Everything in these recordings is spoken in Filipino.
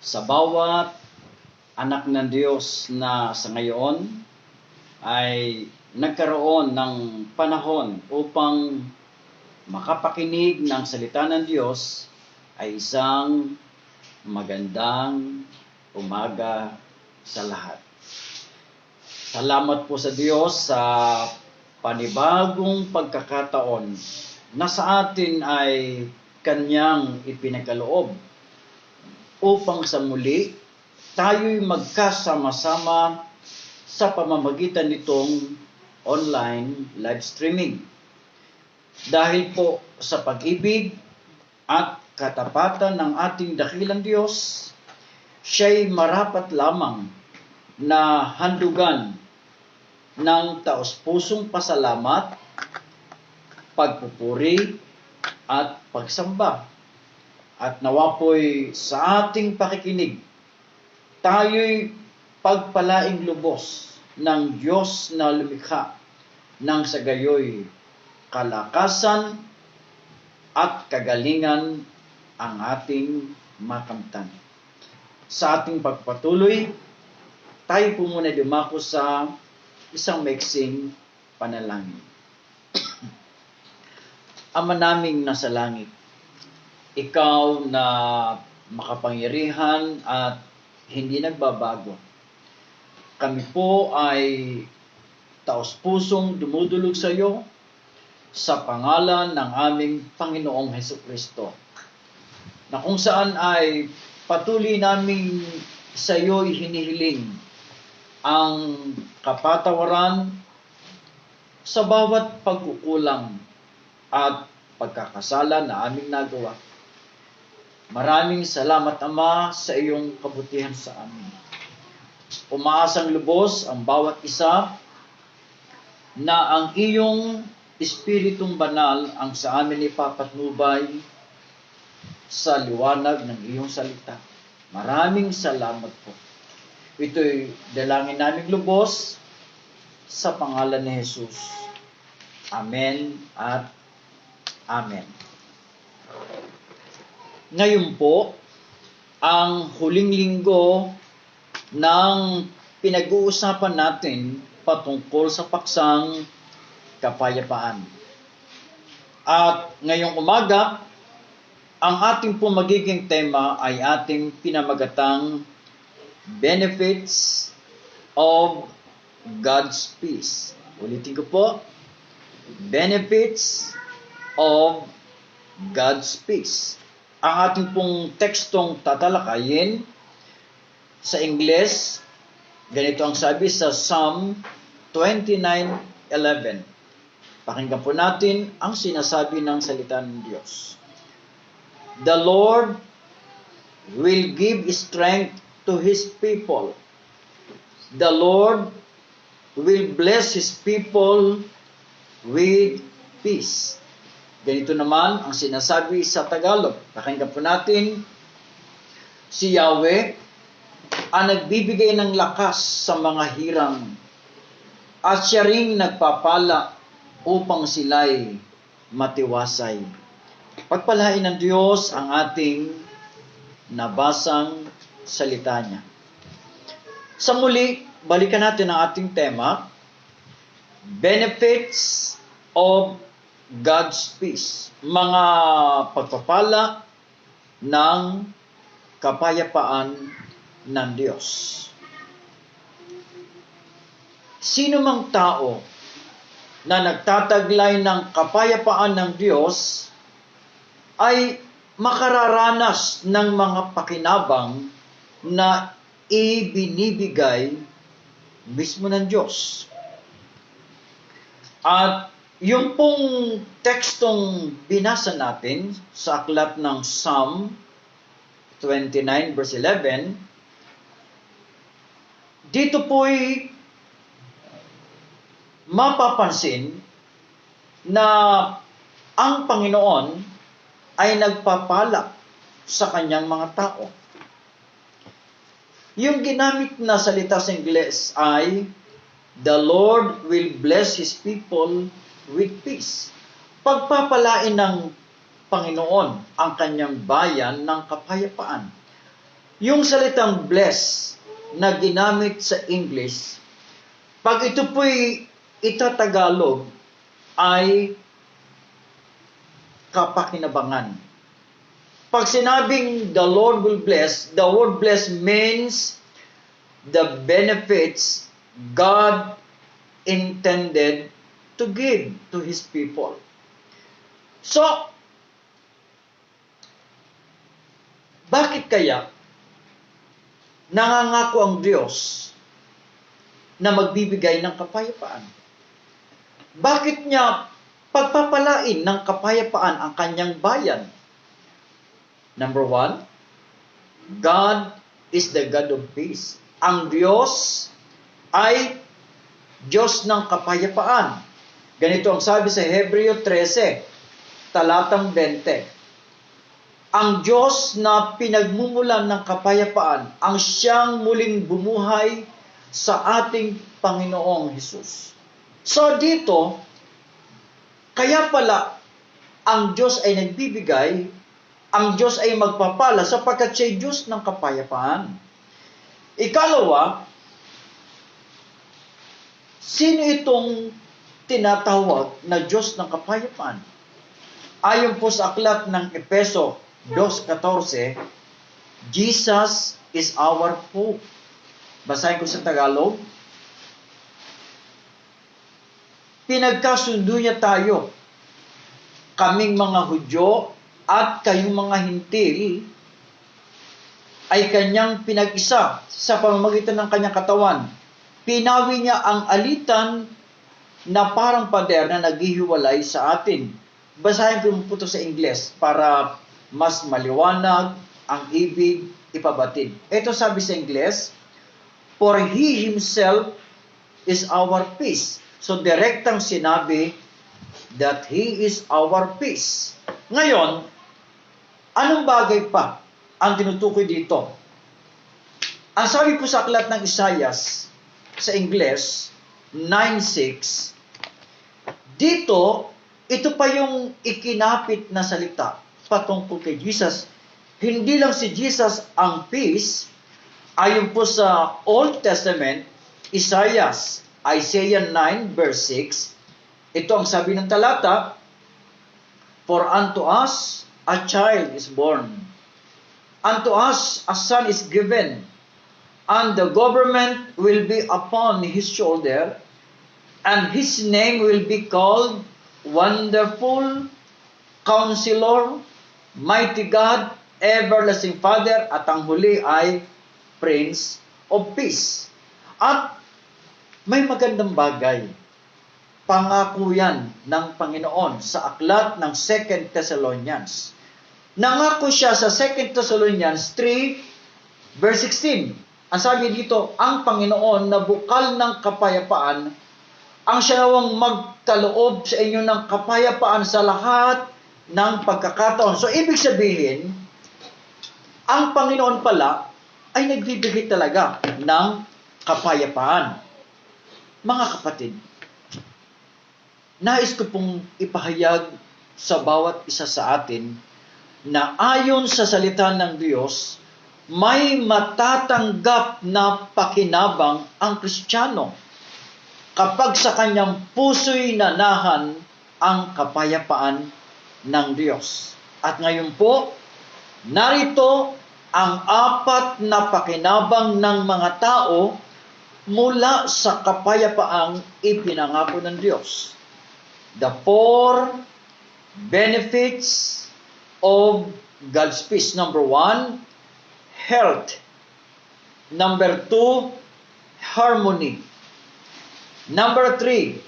Sa bawat anak ng Diyos na sa ngayon ay nagkaroon ng panahon upang makapakinig ng salita ng Diyos ay isang magandang umaga sa lahat. Salamat po sa Diyos sa panibagong pagkakataon na sa atin ay Kanyang ipinagkaloob upang sa muli tayo'y magkasama-sama sa pamamagitan nitong online live streaming. Dahil po sa pag-ibig at katapatan ng ating dakilang Diyos, siya'y marapat lamang na handugan ng taos-pusong pasalamat, pagpupuri at pagsamba. At nawa po'y sa ating pakikinig, tayo'y pagpalaing lubos ng Diyos na lumikha ng sa gayoy kalakasan at kagalingan ang ating makamtan. Sa ating pagpatuloy, tayo po muna dumako sa isang maiksing panalangin. Ama naming nasa langit, Ikaw na makapangyarihan at hindi nagbabago. Kami po ay taos-pusong dumudulog sa iyo sa pangalan ng aming Panginoong Hesukristo, na kung saan ay patuloy naming sa iyo'y hinihiling ang kapatawaran sa bawat pagkukulang at pagkakasala na aming nagawa. Maraming salamat, Ama, sa iyong kabutihan sa amin. Umaasang lubos ang bawat isa na ang iyong Espiritong Banal ang sa amin ipapatnubay sa liwanag ng iyong salita. Maraming salamat po. Ito'y dalangin naming lubos sa pangalan ni Jesus. Amen at Amen. Ngayon po, ang huling linggo ng pinag-uusapan natin patungkol sa paksang kapayapaan. At ngayong umaga, ang ating po magiging tema ay ating pinamagatang Benefits of God's Peace. Ulitin ko po, Benefits of God's Peace. Ang ating pong tekstong tatalakayin sa Ingles, ganito ang sabi sa Psalm 29:11. Pakinggan po natin ang sinasabi ng salita ng Diyos. The Lord will give strength to His people. The Lord will bless His people with peace. Ganito naman ang sinasabi sa Tagalog. Pakinggan po natin, si Yahweh ang nagbibigay ng lakas sa mga hirang at siya ring nagpapala upang sila'y matiwasay. Pagpalain ng Diyos ang ating nabasang salita niya. Sa muli, balikan natin ang ating tema, Benefits of God's Peace, mga pagpapala ng kapayapaan ng Diyos. Sino mang tao na nagtataglay ng kapayapaan ng Diyos ay makararanas ng mga pakinabang na ibinibigay mismo ng Diyos. At yung pong tekstong binasa natin sa aklat ng Psalm 29 verse 11, dito po'y mapapansin na ang Panginoon ay nagpapala sa kanyang mga tao. Yung ginamit na salita sa Ingles ay, the Lord will bless His people with peace. Pagpapalain ng Panginoon ang kanyang bayan ng kapayapaan. Yung salitang bless na ginamit sa English, pag ito po'y itatagalog, ay kapakinabangan. Pag sinabing the Lord will bless, the word bless means the benefits God intended to give to His people. So, bakit kaya nangangako ang Diyos na magbibigay ng kapayapaan? Bakit niya pagpapalain ng kapayapaan ang kanyang bayan? Number 1, God is the God of peace. Ang Diyos ay Diyos ng kapayapaan. Ganito ang sabi sa Hebreo 13, talatang 20. Ang Diyos na pinagmumulan ng kapayapaan, ang siyang muling bumuhay sa ating Panginoong Hesus. So dito, kaya pala ang Diyos ay nagbibigay, ang Diyos ay magpapala sapagkat siya ay Diyos ng kapayapaan. Ikalawa, sino itong tinatawag na Diyos ng kapayapaan? Ayon po sa aklat ng Efeso 2:14, Jesus is our hope. Basahin ko sa Tagalog. Pinagkasundo niya tayo, kaming mga Hudyo at kayong mga Hintil, ay kanyang pinag-isa sa pamamagitan ng kanyang katawan. Pinawi niya ang alitan na parang pader na naghihiwalay sa atin. Basahin ko po ito sa Ingles para mas maliwanag ang ibig ipabatid. Ito sabi sa Ingles, for He Himself is our peace. So direktang sinabi that He is our peace. Ngayon, anong bagay pa ang tinutukoy dito? Ang sabi po sa aklat ng Isaias sa Ingles 9:6, dito, ito pa yung ikinapit na salita patungkol kay Jesus. Hindi lang si Jesus ang peace. Ayon po sa Old Testament, Isaiah 9 verse 6, ito ang sabi ng talata, for unto us a child is born, unto us a son is given, and the government will be upon his shoulder, and his name will be called Wonderful, Counselor, Mighty God, Everlasting Father, at ang huli ay Prince of Peace. At may magandang bagay, pangako yan ng Panginoon sa aklat ng 2 Thessalonians. Nangako siya sa 2 Thessalonians 3 verse 16. Ang sabi dito, ang Panginoon na bukal ng kapayapaan, ang siya nawang magkaloob sa inyo ng kapayapaan sa lahat ng pagkakataon. So, ibig sabihin, ang Panginoon pala ay nagbibigay talaga ng kapayapaan. Mga kapatid, nais ko pong ipahayag sa bawat isa sa atin na ayon sa salita ng Diyos, may matatanggap na pakinabang ang Kristiyano kapag sa kanyang puso'y nanahan ang kapayapaan ng Diyos. At ngayon po, narito ang 4 na pakinabang ng mga tao mula sa kapayapaang ipinangako ng Diyos. The 4 benefits of God's peace. Number 1, health. Number 2, harmony. Number 3,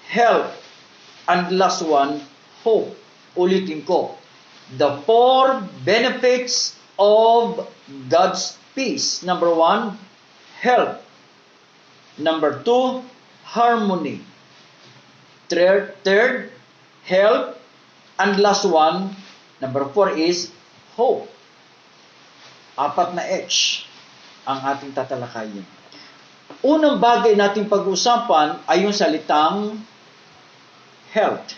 health. And last one, hope. Ulitin ko. The 4 benefits of God's peace. Number 1, health. Number 2, harmony. Third, health. And last one, number 4 is hope. 4 na H ang ating tatalakayin. Unang bagay nating pag-usapan ay yung salitang health.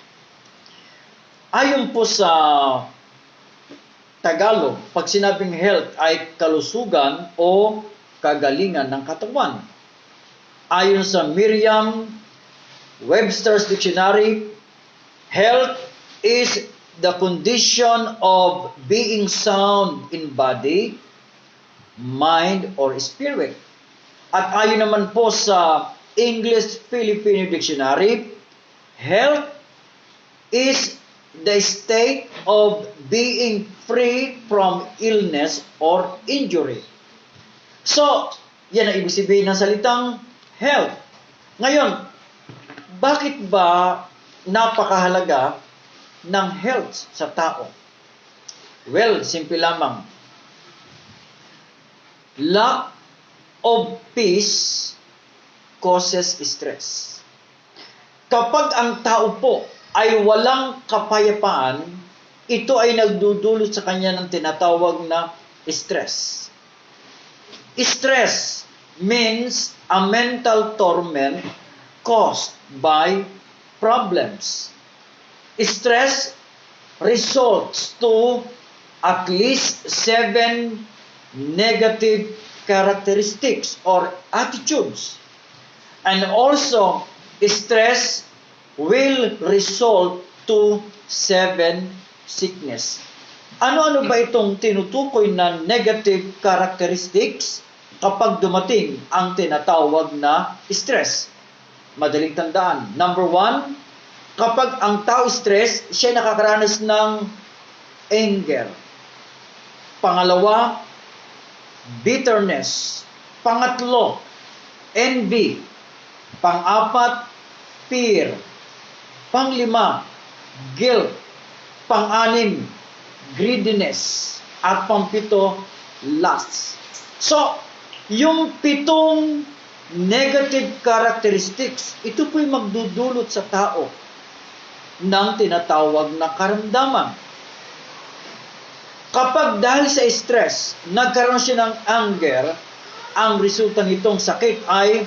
Ayon po sa Tagalog, pag sinabing health ay kalusugan o kagalingan ng katawan. Ayon sa Merriam-Webster's Dictionary, health is the condition of being sound in body, mind, or spirit. At ayon naman po sa English-Filipino Dictionary, health is the state of being free from illness or injury. So, yan ang ibig sabihin ng salitang health. Ngayon, bakit ba napakahalaga ng health sa tao? Well, simple lamang. Lack of peace causes stress. Kapag ang tao po ay walang kapayapaan, ito ay nagdudulot sa kanya ng tinatawag na stress. Stress means a mental torment caused by problems. Stress results to at least 7 negative characteristics or attitudes. And also, stress will result to 7 sickness. Ano-ano ba itong tinutukoy na negative characteristics kapag dumating ang tinatawag na stress? Madaling tandaan. Number 1, kapag ang tao stress, siya nakakaranas ng anger. Pangalawa, bitterness. Pangatlo, envy. Pang-apat, fear. Pang-5, guilt. Pang-6, greediness. At pang-7, lust. So, yung 7 negative characteristics, ito po'y magdudulot sa tao ng tinatawag na karamdaman. Kapag dahil sa stress, nagkaroon siya ng anger, ang resulta nitong sakit ay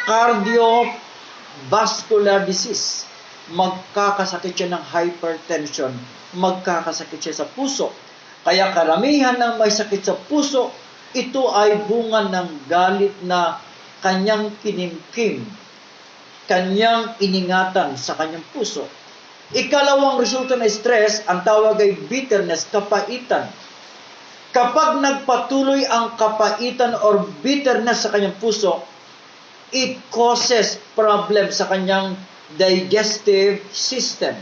cardiovascular disease. Magkakasakit siya ng hypertension, magkakasakit siya sa puso. Kaya karamihan ng may sakit sa puso, ito ay bunga ng galit na kanyang kinimkim, kanyang iningatan sa kanyang puso. Ikalawang resulta ng stress, ang tawag ay bitterness, kapaitan. Kapag nagpatuloy ang kapaitan or bitterness sa kanyang puso, it causes problem sa kanyang digestive system.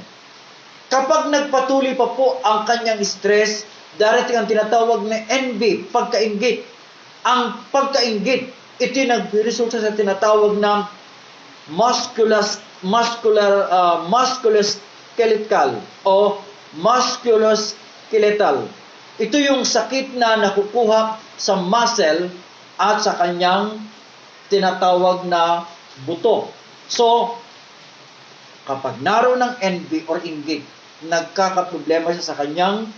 Kapag nagpatuloy pa po ang kanyang stress, darating ang tinatawag na envy, pagkainggit. Ang pagkainggit, ito yung nagresulta sa tinatawag na musculoskeletal o musculoskeletal. Ito yung sakit na nakukuha sa muscle at sa kanyang tinatawag na buto. So, kapag naroon ng envy or inggit, nagkakaproblema siya sa kanyang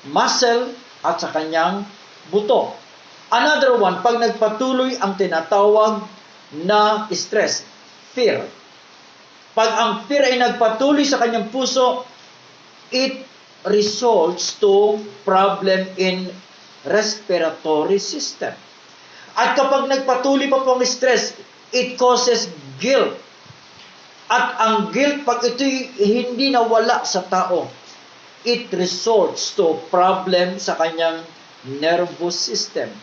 muscle at sa kanyang buto. Another one, pag nagpatuloy ang tinatawag na stress, fear. Pag ang fear ay nagpatuloy sa kanyang puso, it results to problem in respiratory system. At kapag nagpatuloy pa po ang stress, it causes guilt. At ang guilt, pag ito'y hindi nawala sa tao, it results to problem sa kanyang nervous system.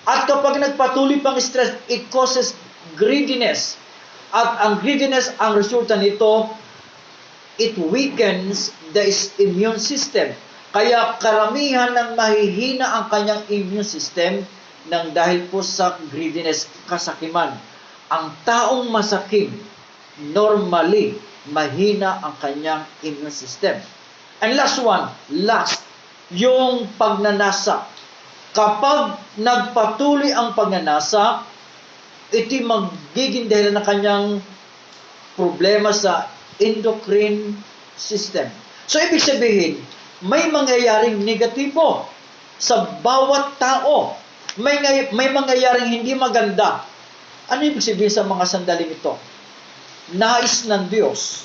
At kapag nagpatuloy pang stress, it causes greediness. At ang greediness, ang resulta nito, it weakens the immune system. Kaya karamihan ng mahihina ang kanyang immune system nang dahil po sa greediness, kasakiman. Ang taong masakim, normally, mahina ang kanyang immune system. And last one, lust, yung pagnanasa. Kapag nagpatuloy ang pagnanasa, ito'y magiging dahil ng kanyang problema sa endocrine system. So, ibig sabihin, may mangyayaring negatibo sa bawat tao. May mangyayaring hindi maganda. Ano ibig sabihin sa mga sandaling ito? Nais ng Diyos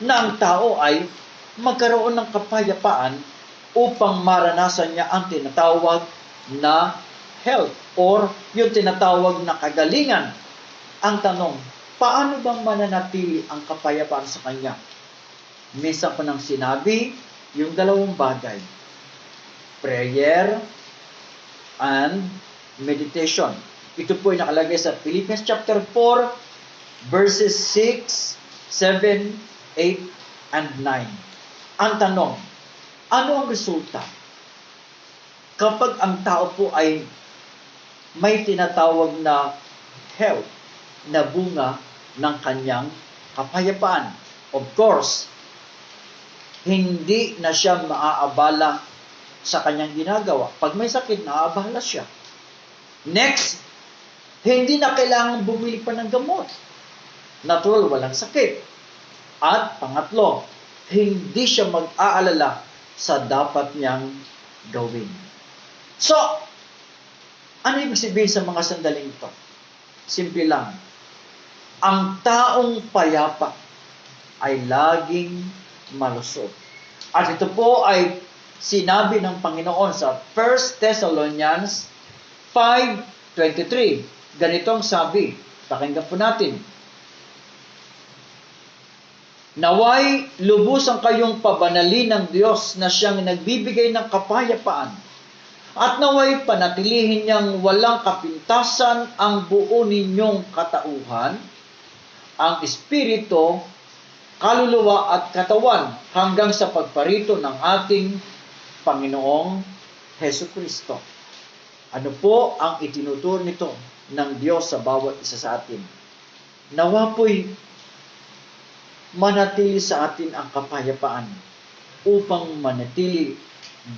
na ang tao ay magkaroon ng kapayapaan upang maranasan niya ang tinatawag na health or yung tinatawag na kagalingan. Ang tanong, paano bang mananatili ang kapayapaan sa kanya? Minsan ko nang sinabi yung dalawang bagay, prayer and meditation. Ito po ay nakalagay sa Philippians chapter 4, verses 6, 7, 8, and 9. Ang tanong, ano ang resulta kapag ang tao po ay may tinatawag na health, na bunga ng kanyang kapayapaan? Of course, hindi na siya maaabala sa kanyang ginagawa. Pag may sakit, naaabala siya. Next, hindi na kailangan bumili pa ng gamot. Natural, walang sakit. At pangatlo, hindi siya mag-aalala sa dapat niyang gawin. So, ano ibig sabihin sa mga sandaling ito? Simple lang. Ang taong payapa ay laging malusog. At ito po ay sinabi ng Panginoon sa 1 Thessalonians 5:23. Ganitong sabi, pakinggan po natin. Naway lubusan kayong pabanalin ng Diyos na siyang nagbibigay ng kapayapaan, at naway panatilihin niyang walang kapintasan ang buo ninyong katauhan, ang espiritu, kaluluwa at katawan, hanggang sa pagparito ng ating Panginoong Hesukristo. Ano po ang itinuturo nito ng Diyos sa bawat isa sa atin? Nawa po'y manatili sa atin ang kapayapaan upang manatili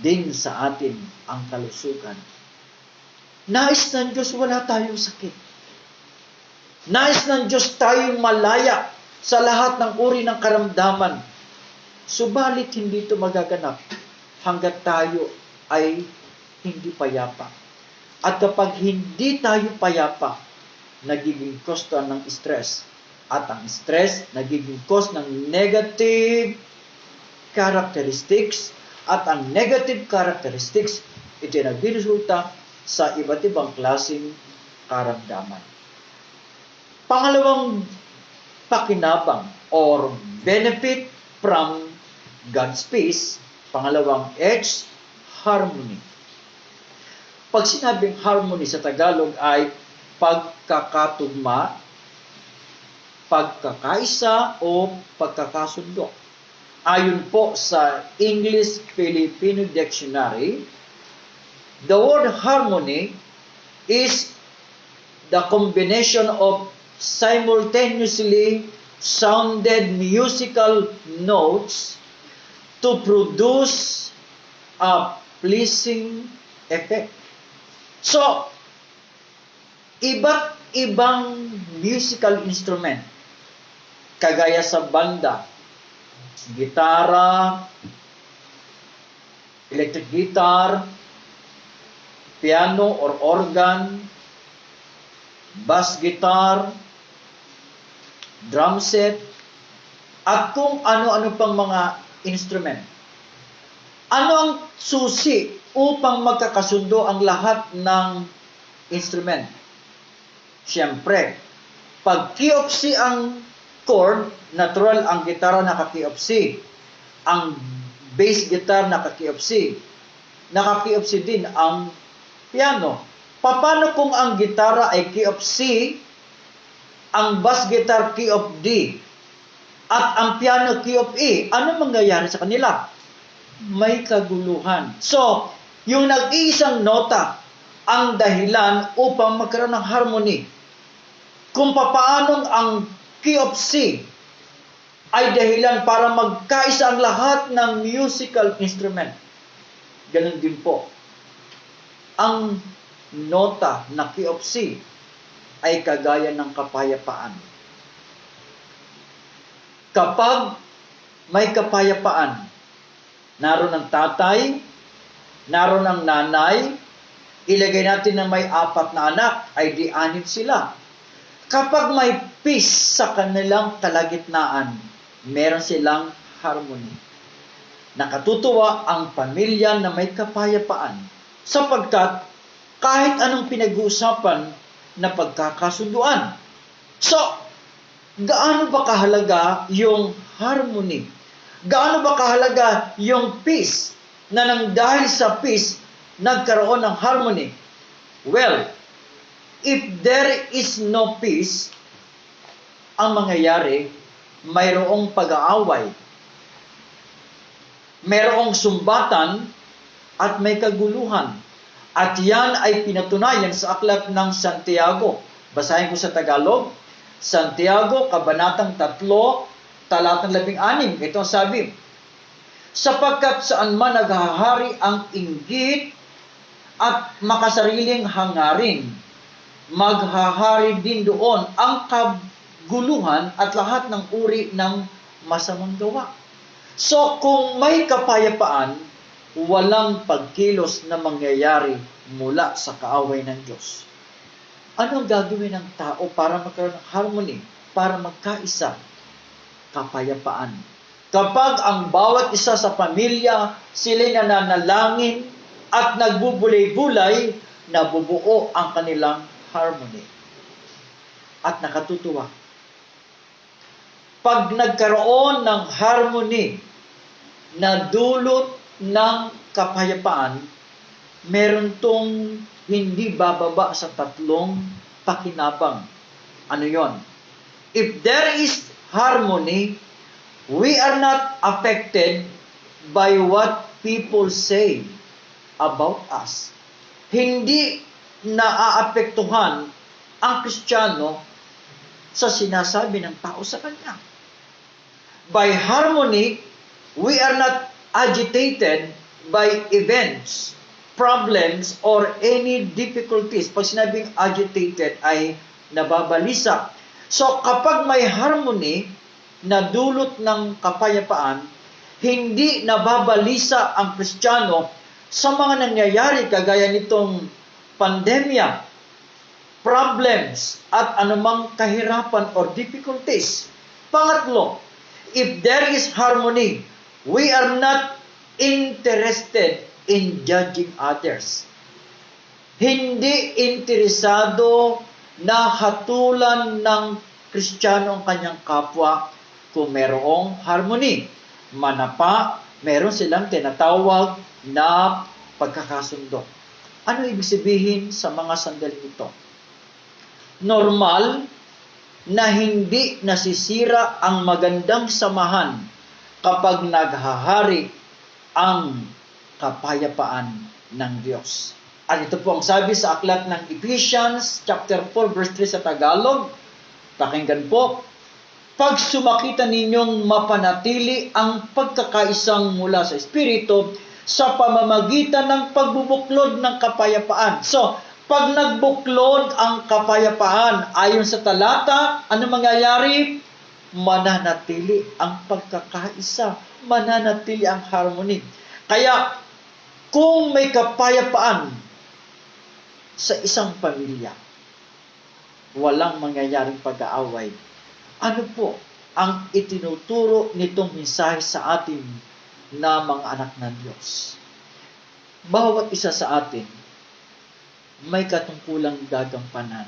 din sa atin ang kalusugan. Nais ng Diyos wala tayong sakit. Nais ng Diyos tayong malaya sa lahat ng uri ng karamdaman. Subalit hindi ito magaganap hanggat tayo ay hindi payapa. At kapag hindi tayo payapa, nagiging cause ng stress. At ang stress, nagiging cause ng negative characteristics. At ang negative characteristics, ito nagdiresulta sa iba't ibang klaseng karamdaman. Pangalawang pakinabang or benefit from God's peace, pangalawang H, harmony. Pag sinabing harmony sa Tagalog ay pagkakatugma, pagkakaisa o pagkakasundo. Ayon po sa English Filipino Dictionary, the word harmony is the combination of simultaneously sounded musical notes to produce a pleasing effect. So, iba't ibang musical instrument, kagaya sa banda, gitara, electric guitar, piano or organ, bass guitar, drum set, at kung ano-ano pang mga instrument. Ano ang susi upang magkakasundo ang lahat ng instrument? Siyempre, pag key of C ang chord, natural ang gitara naka-key of C. Ang bass guitar naka-key of C. Naka-key of C din ang piano. Paano kung ang gitara ay key of C, ang bass guitar key of D, at ang piano key of E? Ano mangyayari sa kanila? May kaguluhan. So, yung nag-iisang nota ang dahilan upang magkaroon ng harmony. Kung papaanong ang key of C ay dahilan para magkaisa ang lahat ng musical instrument. Ganun din po. Ang nota na key of C ay kagaya ng kapayapaan. Kapag may kapayapaan, naroon ang tatay, naroon ang nanay, ilagay natin na may 4 na anak, ay di 6 sila. Kapag may peace sa kanilang kalagitnaan, meron silang harmony. Nakatutuwa ang pamilya na may kapayapaan sapagkat kahit anong pinag-uusapan na pagkakasunduan. So, gaano ba kahalaga yung harmony? Gaano ba kahalaga yung peace na nang dahil sa peace, nagkaroon ng harmony? Well, if there is no peace, ang mangyayari, mayroong pag-aaway, mayroong sumbatan, at may kaguluhan. At yan ay pinatunayan sa aklat ng Santiago. Basahin ko sa Tagalog. Santiago, Kabanatang 3, Talatang 16. Ito ang sabi, sapagkat saan man naghahari ang inggit at makasariling hangarin, maghahari din doon ang kaguluhan at lahat ng uri ng masamang gawa. So, kung may kapayapaan, walang pagkilos na mangyayari mula sa kaaway ng Diyos. Ano ang gagawin ng tao para magkaroon ng harmony, para magkaisa? Kapayapaan. Kapag ang bawat isa sa pamilya, sila'y nananalangin at nagbubulay-bulay, nabubuo ang kanilang harmony. At nakatutuwa. Pag nagkaroon ng harmony na dulot ng kapayapaan, meron tong hindi bababa sa 3 pakinabang. Ano yon? If there is harmony, we are not affected by what people say about us. Hindi naaapektuhan ang Kristiyano sa sinasabi ng tao sa kanya. By harmony, we are not agitated by events, problems, or any difficulties. Pag sinabing agitated ay nababalisa. So kapag may harmony na dulot ng kapayapaan, hindi nababalisa ang Kristiyano sa mga nangyayari kagaya nitong pandemya, problems, at anumang kahirapan or difficulties. Pangatlo, if there is harmony, we are not interested in judging others. Hindi interesado na hatulan ng Kristiyano ang kanyang kapwa kung merong harmony. Manapa, meron silang tinatawag na pagkakasundo. Ano ibig sabihin sa mga sandali ito? Normal na hindi nasisira ang magandang samahan kapag naghahari ang kapayapaan ng Diyos. At ito po ang sabi sa aklat ng Ephesians chapter 4 verse 3 sa Tagalog. Pakinggan po, pag sumakita ninyong mapanatili ang pagkakaisang mula sa Espiritu sa pamamagitan ng pagbubuklod ng kapayapaan. So, pag nagbuklod ang kapayapaan ayon sa talata, ano mangyayari? Mananatili ang pagkakaisa, mananatili ang harmony. Kaya, kung may kapayapaan sa isang pamilya, walang mangyayaring pag-aaway. Ano po ang itinuturo nitong mensahe sa atin na mga anak ng Diyos? Bawat isa sa atin may katungkulang gagampanan.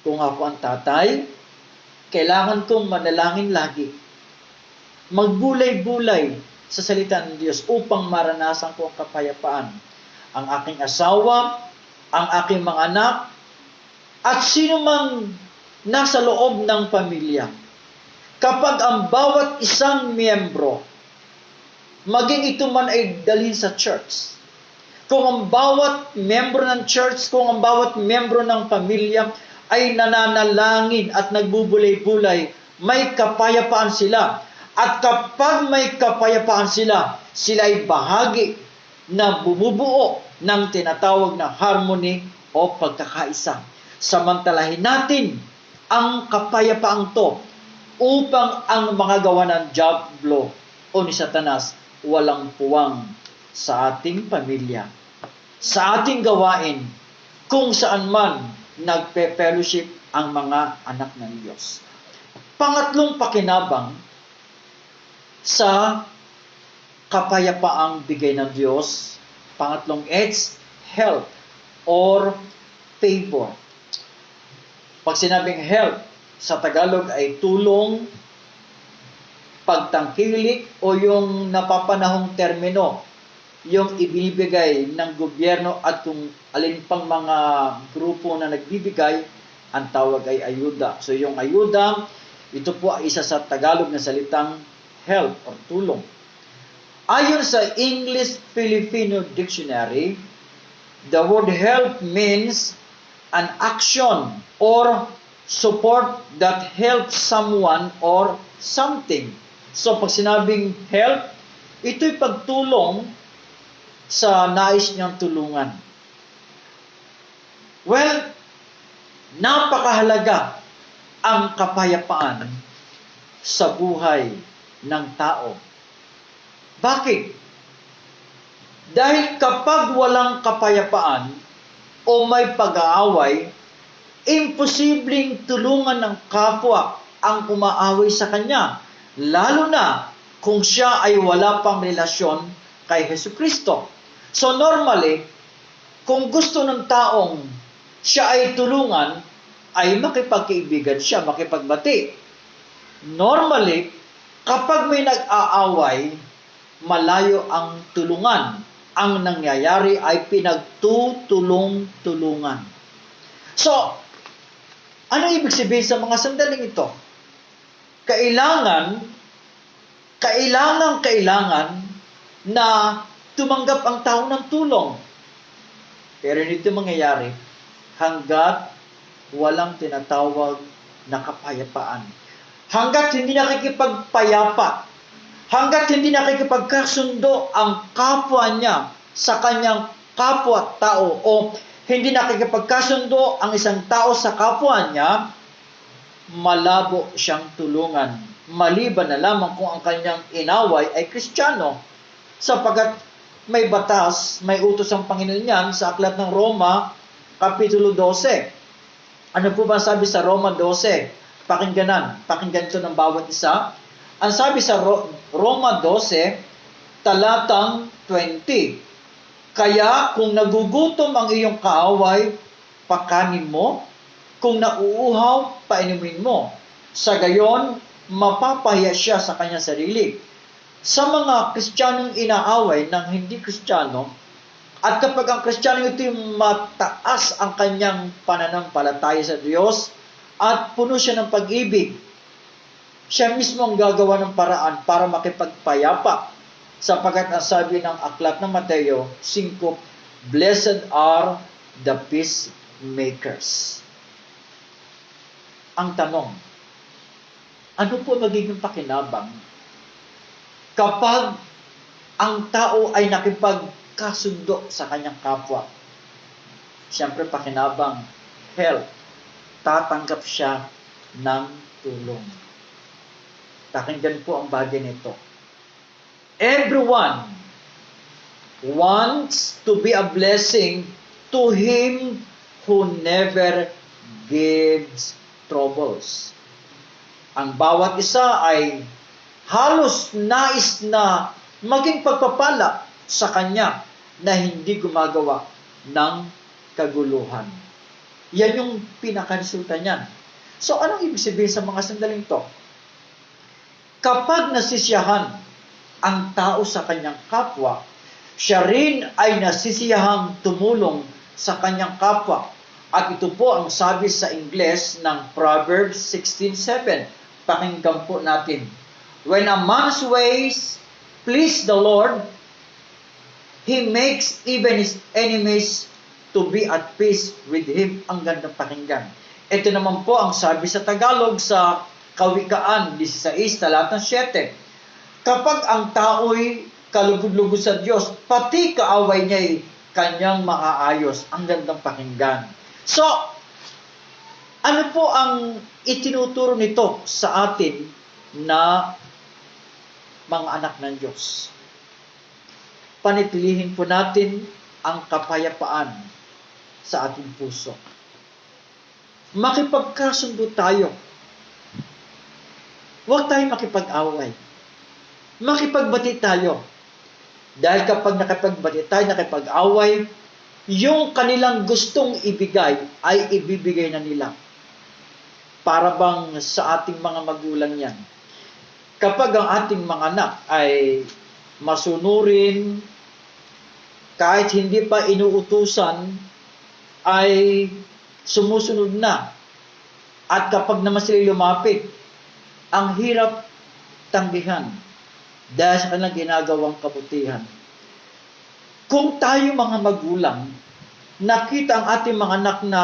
Kung ako ang tatay, kailangan kong manalangin lagi. Magbulay-bulay sa salita ng Diyos upang maranasan ko ang kapayapaan. Ang aking asawa, ang aking mga anak, at sino mang nasa loob ng pamilya. Kapag ang bawat isang miyembro, maging ito man ay dalhin sa church, kung ang bawat miyembro ng church, kung ang bawat miyembro ng pamilya ay nananalangin at nagbubulay-bulay, may kapayapaan sila. At kapag may kapayapaan sila, sila ay bahagi na bumubuo ng tinatawag na harmony o pagkakaisa. Samantalahin natin ang kapayapaang to upang ang mga gawa ng diablo o ni Satanas walang puwang sa ating pamilya, sa ating gawain, kung saan man nagpe-fellowship ang mga anak ng Diyos. Pangatlong pakinabang sa kapayapaang bigay ng Diyos. Pangatlong, it's help or favor. Pag sinabing help, sa Tagalog ay tulong, pagtangkilik, o yung napapanahong termino, yung ibibigay ng gobyerno at kung alin pang mga grupo na nagbibigay, ang tawag ay ayuda. So yung ayuda, ito po ay isa sa Tagalog na salitang help or tulong. Ayon sa English-Filipino Dictionary, the word help means an action or support that helps someone or something. So pag sinabing help, ito'y pagtulong sa nais niyang tulungan. Well, napakahalaga ang kapayapaan sa buhay ng tao. Bakit? Dahil kapag walang kapayapaan o may pag-aaway, imposibleng tulungan ng kapwa ang kumaaway sa kanya, lalo na kung siya ay wala pang relasyon kay Jesucristo. So normally, kung gusto ng taong siya ay tulungan, ay makipagkaibigan siya, makipagbati. Normally, kapag may nag-aaway, malayo ang tulungan. Ang nangyayari ay pinagtutulong-tulungan. So, ano ibig sabihin sa mga sandaling ito? Kailangan na tumanggap ang tao ng tulong. Pero hindi ito mangyayari hanggat walang tinatawag na kapayapaan. Hanggat hindi nakikipagpayapa, hanggat hindi nakikipagkasundo ang kapwa niya sa kanyang kapwa-tao o hindi nakikipagkasundo ang isang tao sa kapwa niya, malabo siyang tulungan. Maliban na lamang kung ang kanyang inaway ay Kristiyano. Sapagat may batas, may utos ang Panginoon niyan sa Aklat ng Roma, Kapitulo 12. Ano po ba sabi sa Roma 12? Pakinggan ito ng bawat isa. Ang sabi sa Roma 12, talatang 20. Kaya kung nagugutom ang iyong kaaway, pakanin mo. Kung nauuhaw, painumin mo. Sa gayon, mapapahiya siya sa kanyang sarili. Sa mga Kristiyanong inaaway ng hindi Kristiyano, at kapag ang Kristiyano ito yung mataas ang kanyang pananampalataya sa Diyos at puno siya ng pag-ibig, siya mismo ang gagawa ng paraan para makipagpayapa. Sapagat ang sabi ng Aklat ng Mateo 5, Blessed are the peacemakers. Ang tanong, ano po magiging pakinabang kapag ang tao ay nakipagkasundo sa kanyang kapwa? Siyempre, pakinabang, help. Tatanggap siya ng tulong. Pakinggan po ang bagay nito. Everyone wants to be a blessing to him who never gives troubles. Ang bawat isa ay halos nais na maging pagpapala sa kanya na hindi gumagawa ng kaguluhan. Yan yung pinakaresulta niyan. So, anong ibig sabihin sa mga sandaling to? Kapag nasisiyahan ang tao sa kanyang kapwa, siya rin ay nasisiyahang tumulong sa kanyang kapwa. At ito po ang sabi sa Ingles ng Proverbs 16:7. Pakinggan po natin. When a man's ways please the Lord, he makes even his enemies to be at peace with him. Ang gandang pakinggan. Ito naman po ang sabi sa Tagalog sa Kawikaan 16, talatang 7. Kapag ang tao'y kalugod-lugod sa Diyos, pati kaaway niya'y kanyang maaayos. Ang gandang pakinggan. So, ano po ang itinuturo nito sa atin na mga anak ng Diyos? Panitilihin po natin ang kapayapaan sa ating puso. Makipagkasundo tayo. Huwag tayong makipag-away. Makipagbati tayo. Dahil kapag nakipagbati tayo, nakipag-away, yung kanilang gustong ibigay ay ibibigay na nila. Para bang sa ating mga magulang yan. Kapag ang ating mga anak ay masunurin, kahit hindi pa inuutusan, ay sumusunod na. At kapag naman sila lumapit, ang hirap tanggihan dahil sa kanilang ginagawang kabutihan. Kung tayo mga magulang, nakita ang ating mga anak na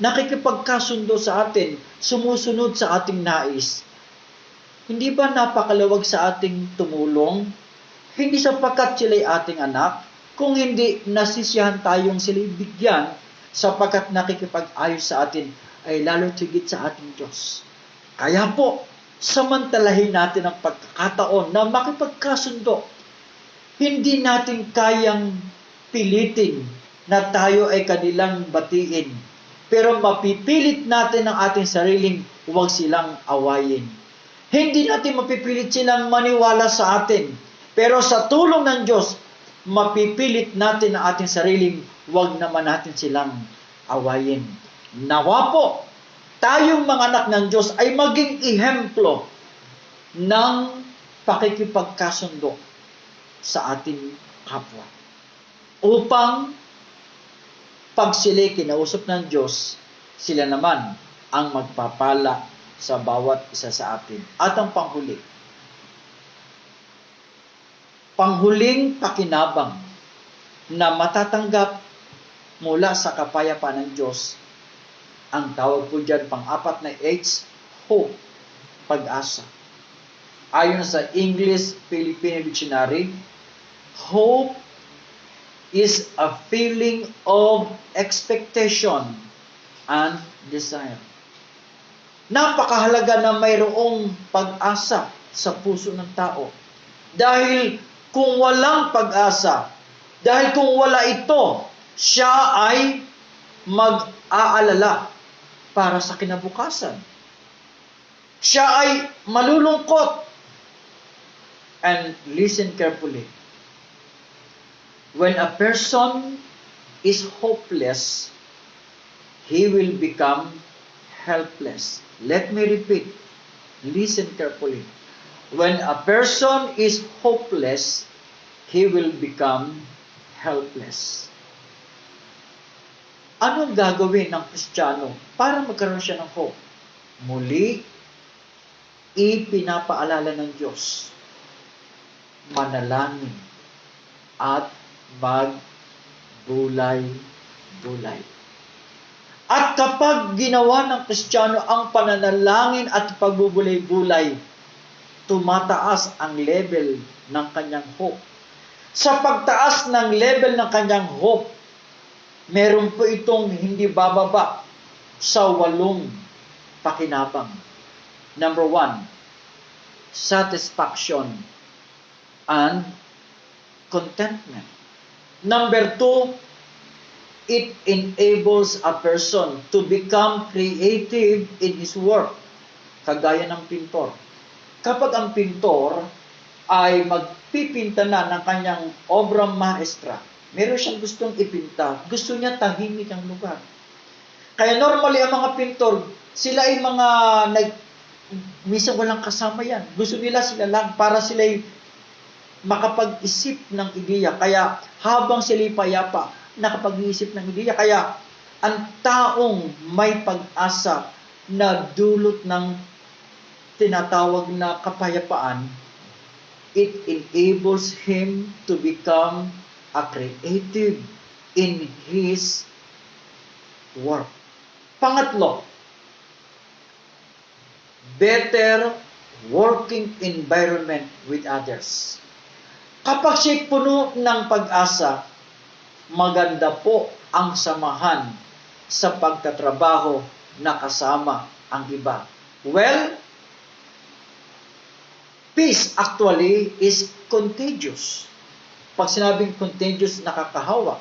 nakikipagkasundo sa atin, sumusunod sa ating nais, hindi ba napakalawag sa ating tumulong? Hindi sapagkat sila'y ating anak, kung hindi nasisiyahan tayong sila'y bigyan, sapagkat nakikipag-ayos sa atin, ay lalo tigit sa ating Diyos. Kaya po, samantalahin natin ang pagkakataon na makipagkasundo. Hindi natin kayang pilitin na tayo ay kanilang batiin. Pero mapipilit natin ang ating sariling huwag silang awayin. Hindi natin mapipilit silang maniwala sa atin. Pero sa tulong ng Diyos, mapipilit natin ang ating sariling huwag naman natin silang awayin. Nawa po, tayong mga anak ng Diyos ay maging ehemplo ng pakikipagkasundo sa ating kapwa. Upang pag sila'y kinausap ng Diyos, sila naman ang magpapala sa bawat isa sa atin. At ang panghuling pakinabang na matatanggap mula sa kapayapaan ng Diyos, ang tawag po dyan, pang-apat na H, hope, pag-asa. Ayon sa English Filipino Dictionary, hope is a feeling of expectation and desire. Napakahalaga na mayroong pag-asa sa puso ng tao. Dahil kung walang pag-asa, dahil kung wala ito, siya ay mag-aalala para sa kinabukasan. Siya ay malulungkot. And listen carefully. When a person is hopeless, he will become helpless. Let me repeat. Listen carefully. When a person is hopeless, he will become helpless. Anong gagawin ng Kristiyano para magkaroon siya ng hope? Muli, ipinapaalala ng Diyos. Manalangin at magbulay-bulay. At kapag ginawa ng Kristiyano ang pananalangin at pagbubulay-bulay, tumataas ang level ng kanyang hope. Sa pagtaas ng level ng kanyang hope, meron po itong hindi bababa sa 8 pakinabang. Number 1, satisfaction and contentment. Number 2, it enables a person to become creative in his work. Kagaya ng pintor. Kapag ang pintor ay magpipinta na ng kanyang obra maestra, meron siyang gustong ipinta, gusto niya tahimik ang lugar. Kaya normally ang mga pintor, sila ay mga minsan walang kasama yan. Gusto nila sila lang para sila makapag-isip ng ideya. Kaya habang sila payapa, nakapag-iisip ng ideya. Kaya ang taong may pag-asa na dulot ng tinatawag na kapayapaan, it enables him to become a creative in his work. Pangatlo, better working environment with others. Kapag siya puno ng pag-asa, maganda po ang samahan sa pagtatrabaho na kasama ang iba. Well, peace actually is contagious. Pag sinabing contagious, nakakahawa.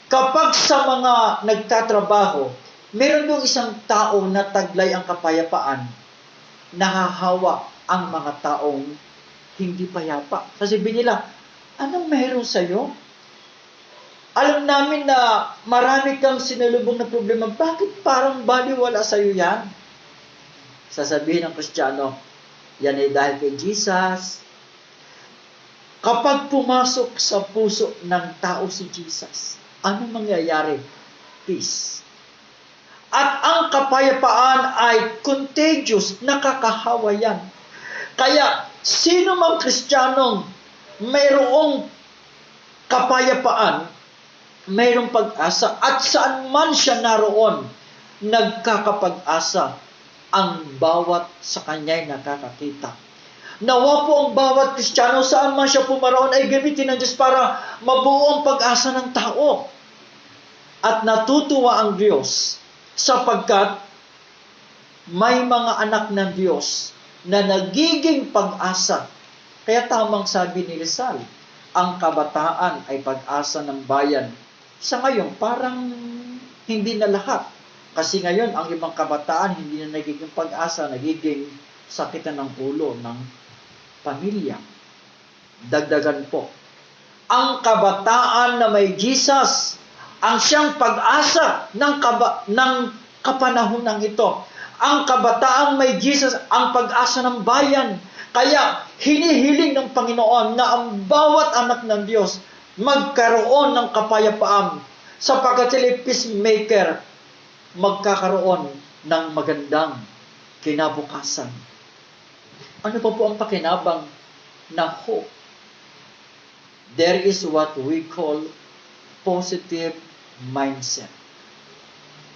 Kapag sa mga nagtatrabaho, meron yung isang tao na taglay ang kapayapaan, nahahawa ang mga taong hindi payapa. Sasabihin nila, Anong meron sa'yo? Alam namin na marami kang sinalubong na problema. Bakit parang baliwala sa'yo yan? Sasabihin ng Kristiyano, yan ay dahil kay Jesus. Kapag pumasok sa puso ng tao si Jesus, ano mangyayari? Peace. At ang kapayapaan ay contagious, nakakahawa yan. Kaya, sino mang Kristiyanong mayroong kapayapaan, mayroong pag-asa, at saan man siya naroon, nagkakapag-asa ang bawat sa kanya'y nakakakita. Nawa po ang bawat Kristiyano, saan man siya pumaroon, ay gamitin ng Diyos para mabuo ang pag-asa ng tao. At natutuwa ang Diyos sapagkat may mga anak ng Diyos na nagiging pag-asa. Kaya tamang sabi ni Rizal, ang kabataan ay pag-asa ng bayan. Sa ngayon, parang hindi na lahat. Kasi ngayon, ang ibang kabataan hindi na nagiging pag-asa, nagiging sakitan ng ulo ng pamilya. Dagdagan po. Ang kabataan na may Jesus, ang siyang pag-asa ng kapanahonang ito. Ang kabataang may Jesus, ang pag-asa ng bayan. Kaya hinihiling ng Panginoon na ang bawat anak ng Diyos magkaroon ng kapayapaan, sapagkat sila peacemaker, magkakaroon ng magandang kinabukasan. Ano pa po ang pakinabang na hope? There is what we call positive mindset.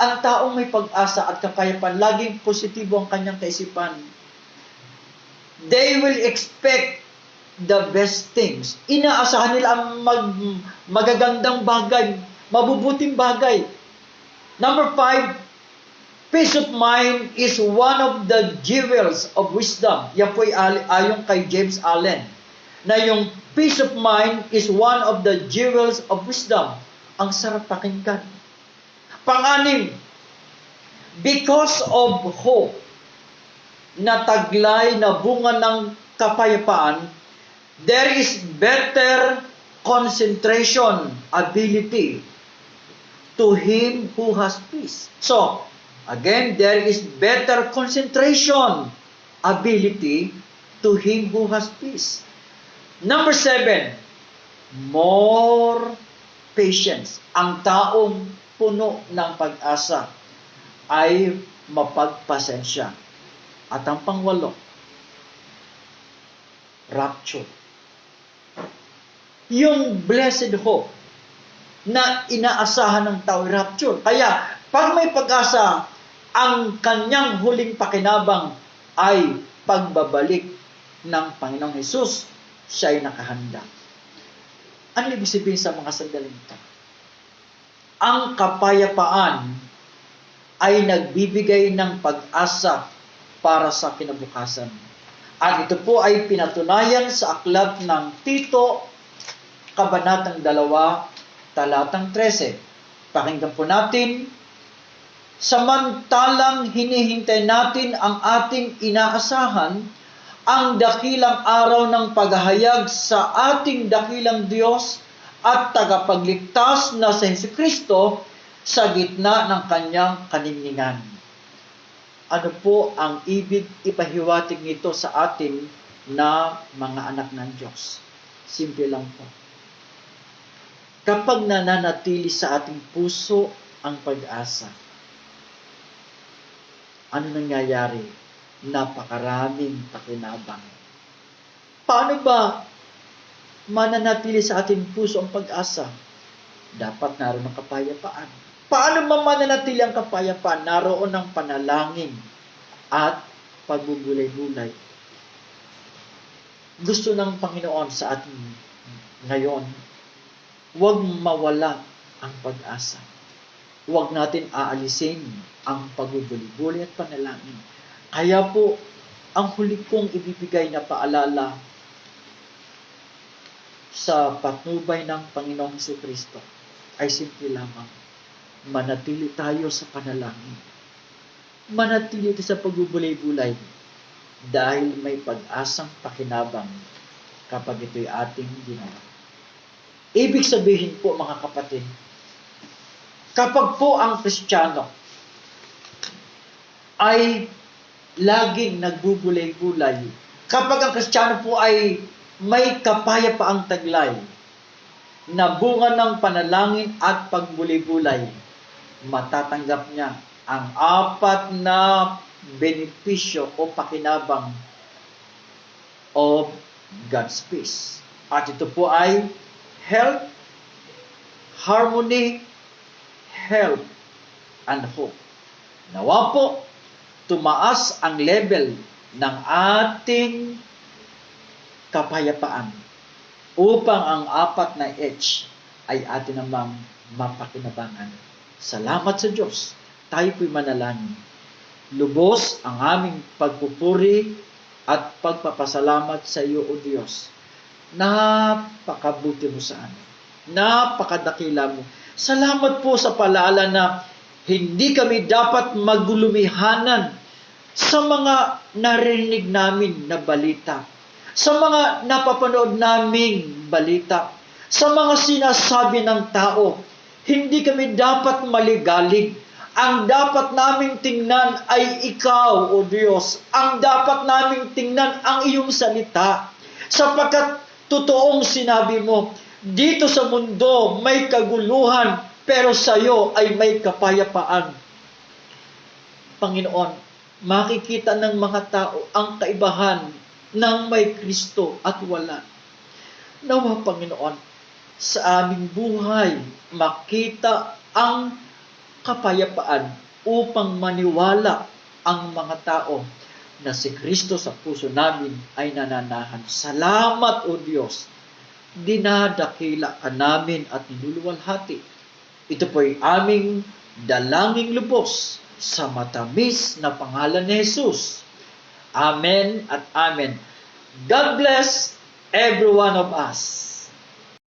Ang taong may pag-asa at kakayapaan, laging positibo ang kanyang kaisipan. They will expect the best things. Inaasahan nila ang magagandang bagay, mabubuting bagay. Number 5, peace of mind is one of the jewels of wisdom. Yan po ay ayon kay James Allen, na yung peace of mind is one of the jewels of wisdom. Ang sarap pakinggan. Pang-anim, because of hope, na taglay na bunga ng kapayapaan, there is better concentration ability to him who has peace. So, again, there is better concentration ability to him who has peace. Number 7, more patience. Ang taong puno ng pag-asa ay mapagpasensya. At ang pang-8, rapture. Yung blessed hope na inaasahan ng tao, rapture. Kaya, pag may pag-asa, ang kanyang huling pakinabang ay pagbabalik ng Panginoong Hesus. Siya ay nakahanda. Ano ibig sabihin sa mga sandaling ito? Ang kapayapaan ay nagbibigay ng pag-asa para sa kinabukasan. At ito po ay pinatunayan sa aklat ng Tito, Kabanatang 2, Talatang 13. Pakinggan po natin, samantalang hinihintay natin ang ating inaasahan, ang dakilang araw ng paghahayag sa ating dakilang Diyos at tagapagligtas na si Jesucristo sa gitna ng kanyang kaningningan. Ano po ang ibig ipahiwatig nito sa atin na mga anak ng Diyos? Simple lang po. Kapag nananatili sa ating puso ang pag-asa, ano nangyayari? Napakaraming pakinabang. Paano ba mananatili sa ating puso ang pag-asa? Dapat naroon ng kapayapaan. Paano ba mananatili ang kapayapaan? Naroon ng panalangin at pagbubulay-bulay. Gusto ng Panginoon sa atin ngayon, huwag mawala ang pag-asa. Huwag natin aalisin ang pagbubulay-bulay at panalangin. Kaya po, ang huli kong ibibigay na paalala sa patnubay ng Panginoong Jesucristo ay simple lamang. Manatili tayo sa panalangin. Manatili tayo sa pagbubulay-bulay dahil may pag-asang pakinabang kapag ito'y ating ginawa. Ibig sabihin po mga kapatid, kapag po ang Kristiyano ay laging nagbubulay-bulay, kapag ang Kristiyano po ay may kapayapaang taglay na bunga ng panalangin at pagbulay-bulay, matatanggap niya ang apat na benepisyo o pakinabang of God's peace. At ito po ay health, harmony, health, and hope. Nawa po, tumaas ang level ng ating kapayapaan upang ang apat na H ay atin namang mapakinabangan. Salamat sa Diyos. Tayo po'y manalangin. Lubos ang aming pagpupuri at pagpapasalamat sa iyo, O Diyos. Napakabuti mo sa amin. Napakadakila mo. Salamat po sa paalala na hindi kami dapat magulumihanan sa mga narinig namin na balita, sa mga napapanood naming balita, sa mga sinasabi ng tao. Hindi kami dapat maligalig. Ang dapat naming tingnan ay ikaw, O Diyos. Ang dapat naming tingnan ang iyong salita. Sapagkat totoong sinabi mo, dito sa mundo may kaguluhan, pero sa iyo ay may kapayapaan. Panginoon, makikita ng mga tao ang kaibahan ng may Kristo at wala. Nawa, Panginoon, sa aming buhay, makita ang kapayapaan upang maniwala ang mga tao na si Kristo sa puso namin ay nananahan. Salamat, O Diyos. Dinadakila ka namin at niluluwalhati. Ito po'y aming dalangin lubos sa matamis na pangalan ni Jesus. Amen at amen. God bless every one of us.